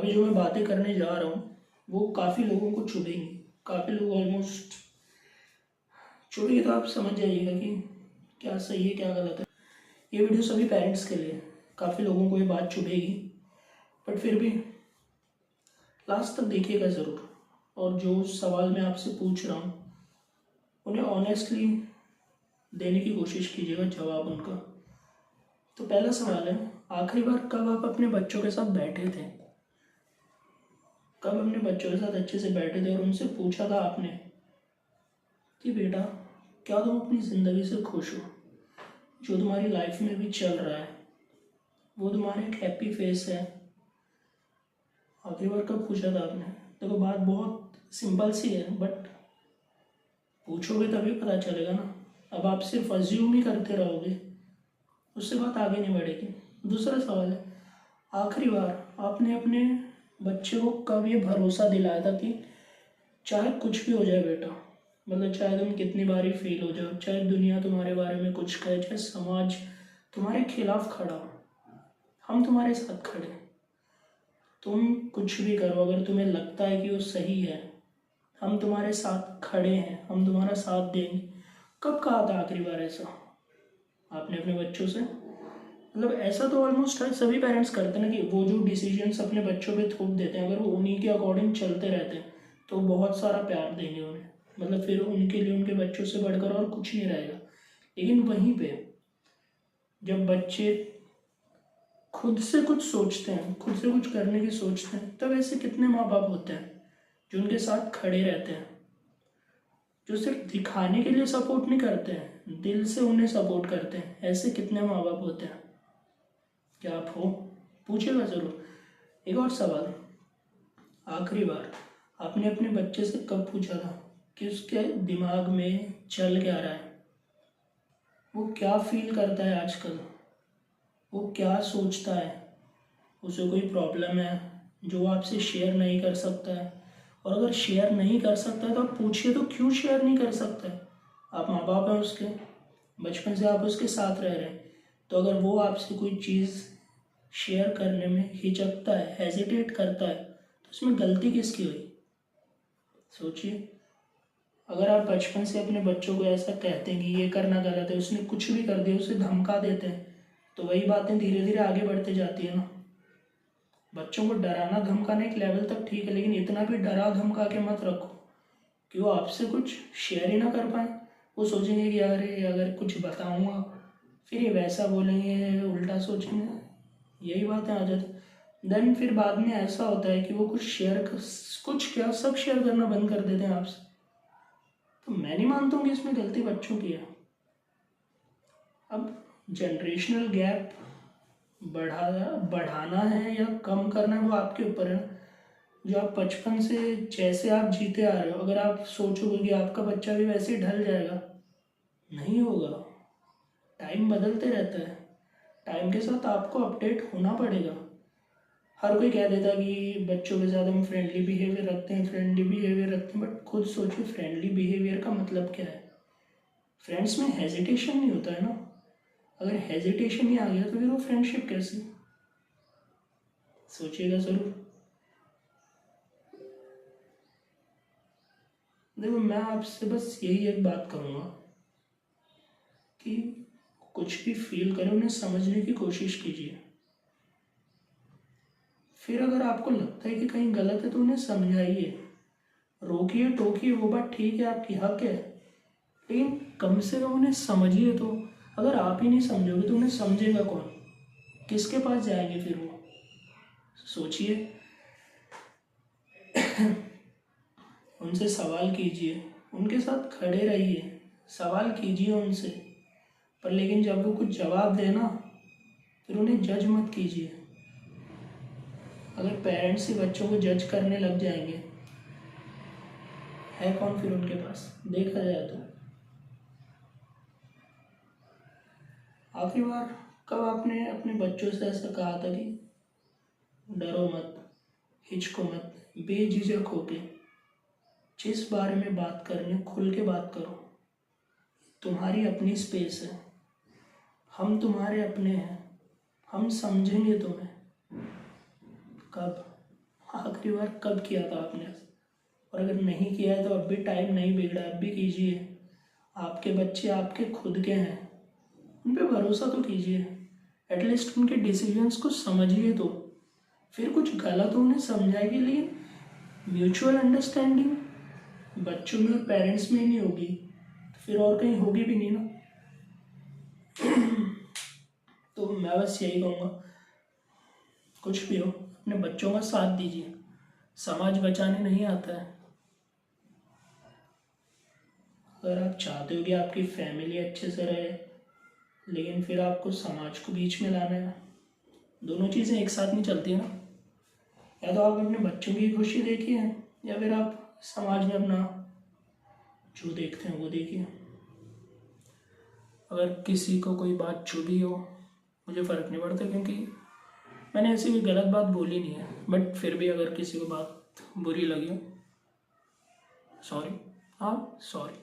अभी जो मैं बातें करने जा रहा हूँ वो काफ़ी लोगों को चुभेंगी, काफ़ी लोग ऑलमोस्ट चुभेगी, तो आप समझ जाइएगा कि क्या सही है क्या गलत है। ये वीडियो सभी पेरेंट्स के लिए, काफ़ी लोगों को ये बात चुभेगी, बट फिर भी लास्ट तक देखिएगा ज़रूर। और जो सवाल मैं आपसे पूछ रहा हूँ उन्हें ऑनेस्टली देने की कोशिश कीजिएगा जवाब उनका। तो पहला सवाल है, आखिरी बार कब आप अपने बच्चों के साथ बैठे थे? कब अपने बच्चों के साथ अच्छे से बैठे थे और उनसे पूछा था आपने कि बेटा क्या तुम अपनी ज़िंदगी से खुश हो? जो तुम्हारी लाइफ में भी चल रहा है वो तुम्हारा एक हैप्पी फेस है? आखिरी बार कब पूछा था आपने? देखो बात बहुत सिंपल सी है, बट पूछोगे तभी पता चलेगा ना। अब आप सिर्फ अज्यूम ही करते रहोगे, उससे बात आगे नहीं बढ़ेगी। दूसरा सवाल है, आखिरी बार आपने अपने बच्चे को कब ये भरोसा दिलाया था कि चाहे कुछ भी हो जाए बेटा, मतलब चाहे तुम कितनी बारी फेल हो जाओ, चाहे दुनिया तुम्हारे बारे में कुछ कहे, चाहे समाज तुम्हारे खिलाफ खड़ा हो, हम तुम्हारे साथ खड़े हैं। तुम कुछ भी करो, अगर तुम्हें लगता है कि वो सही है, हम तुम्हारे साथ खड़े हैं, हम तुम्हारा साथ देंगे। कब कहा था आखिरी बार ऐसा आपने अपने बच्चों से? मतलब ऐसा तो ऑलमोस्ट सभी पेरेंट्स करते हैं ना, कि वो जो डिसीजंस अपने बच्चों पे थोप देते हैं, अगर वो उन्हीं के अकॉर्डिंग चलते रहते हैं तो बहुत सारा प्यार देंगे उन्हें, मतलब फिर उनके लिए उनके बच्चों से बढ़कर और कुछ नहीं रहेगा। लेकिन वहीं पे जब बच्चे खुद से कुछ सोचते हैं, खुद से कुछ करने की सोचते हैं, तब ऐसे कितने माँ बाप होते हैं जो उनके साथ खड़े रहते हैं, जो सिर्फ दिखाने के लिए सपोर्ट नहीं करते हैं, दिल से उन्हें सपोर्ट करते हैं। ऐसे कितने माँ बाप होते हैं? क्या आप हो? पूछेगा ज़रूर। एक और सवाल, आखिरी बार आपने अपने बच्चे से कब पूछा था कि उसके दिमाग में चल क्या रहा है, वो क्या फील करता है आजकल, वो क्या सोचता है, उसे कोई प्रॉब्लम है जो वो आपसे शेयर नहीं कर सकता है? और अगर शेयर नहीं कर सकता है तो आप पूछिए, तो क्यों शेयर नहीं कर सकता है? आप माँ बाप हैं उसके, बचपन से आप उसके साथ रह रहे हैं, तो अगर वो आपसे कोई चीज़ शेयर करने में हिचकता है, हेजिटेट करता है, तो उसमें गलती किसकी हुई? सोचिए। अगर आप बचपन से अपने बच्चों को ऐसा कहते हैं कि ये करना गलत है, उसने कुछ भी कर दिया, उसे धमका देते हैं, तो वही बातें धीरे धीरे आगे बढ़ते जाती है ना। बच्चों को डराना धमकाना एक लेवल तक ठीक है, लेकिन इतना भी डरा धमका के मत रखो कि वो आपसे कुछ शेयर ही ना कर पाए। वो सोचेंगे कि अरे अगर कुछ बताऊंगा फिर ये वैसा बोलेंगे, उल्टा सोचेंगे, यही बातें आ जाती। देन फिर बाद में ऐसा होता है कि वो कुछ क्या सब शेयर करना बंद कर देते हैं आपसे। तो मैं नहीं मानता हूँ कि इसमें गलती बच्चों की है। अब जनरेशनल गैप बढ़ाना है या कम करना है वो आपके ऊपर है। जो आप बचपन से जैसे आप जीते आ रहे हो, अगर आप सोचोगे कि आपका बच्चा भी वैसे ही ढल जाएगा, नहीं होगा। टाइम बदलते रहता है, टाइम के साथ आपको अपडेट होना पड़ेगा। हर कोई कह देता कि बच्चों के साथ हम फ्रेंडली बिहेवियर रखते हैं, फ्रेंडली बिहेवियर रखते हैं, बट खुद सोचिए फ्रेंडली बिहेवियर का मतलब क्या है? फ्रेंड्स में हेजिटेशन नहीं होता है ना। अगर हेजिटेशन ही आ गया तो फिर वो फ्रेंडशिप कैसी? सोचिएगा ज़रूर। देखो मैं आपसे बस यही एक बात कहूँगा कि कुछ भी फील करें उन्हें समझने की कोशिश कीजिए। फिर अगर आपको लगता है कि कहीं गलत है तो उन्हें समझाइए, रोकिए टोकिए, वो बात ठीक है, आपकी हक है, लेकिन कम से कम उन्हें समझिए तो। अगर आप ही नहीं समझोगे तो उन्हें समझेगा कौन? किसके पास जाएंगे फिर वो? सोचिए। उनसे सवाल कीजिए, उनके साथ खड़े रहिए, सवाल कीजिए उनसे, पर लेकिन जब वो कुछ जवाब देना फिर उन्हें जज मत कीजिए। अगर पेरेंट्स ही बच्चों को जज करने लग जाएंगे, है कौन फिर उनके पास, देखा जाए तो? आखिरी बार कब आपने अपने बच्चों से ऐसा कहा था कि डरो मत, हिचको मत, बेझिझक होके जिस बारे में बात करनी है खुल के बात करो? तुम्हारी अपनी स्पेस है, हम तुम्हारे अपने हैं, हम समझेंगे तुम्हें। कब? आखिरी बार कब किया था आपने? और अगर नहीं किया है तो अब भी टाइम नहीं बिगड़ा, अब भी कीजिए। आपके बच्चे आपके खुद के हैं, उन पे भरोसा तो कीजिए। एटलीस्ट उनके डिसीजंस को समझिए तो। फिर कुछ गलत उन्हें समझाएगी, लेकिन म्यूचुअल अंडरस्टैंडिंग बच्चों में और पेरेंट्स में ही नहीं होगी तो फिर और कहीं होगी भी नहीं ना। तो मैं बस यही कहूँगा, कुछ भी हो अपने बच्चों का साथ दीजिए। समाज बचाने नहीं आता है। अगर आप चाहते हो कि आपकी फैमिली अच्छे से रहे, लेकिन फिर आपको समाज को बीच में लाना है, दोनों चीज़ें एक साथ नहीं चलती ना। या तो आप अपने बच्चों की खुशी देखिए, या फिर आप समाज में अपना जो देखते हैं वो देखिए। अगर किसी को कोई बात चुभी हो, मुझे फ़र्क नहीं पड़ता, क्योंकि मैंने ऐसी कोई गलत बात बोली नहीं है। बट फिर भी अगर किसी को बात बुरी लगी हो, सॉरी, हाँ सॉरी।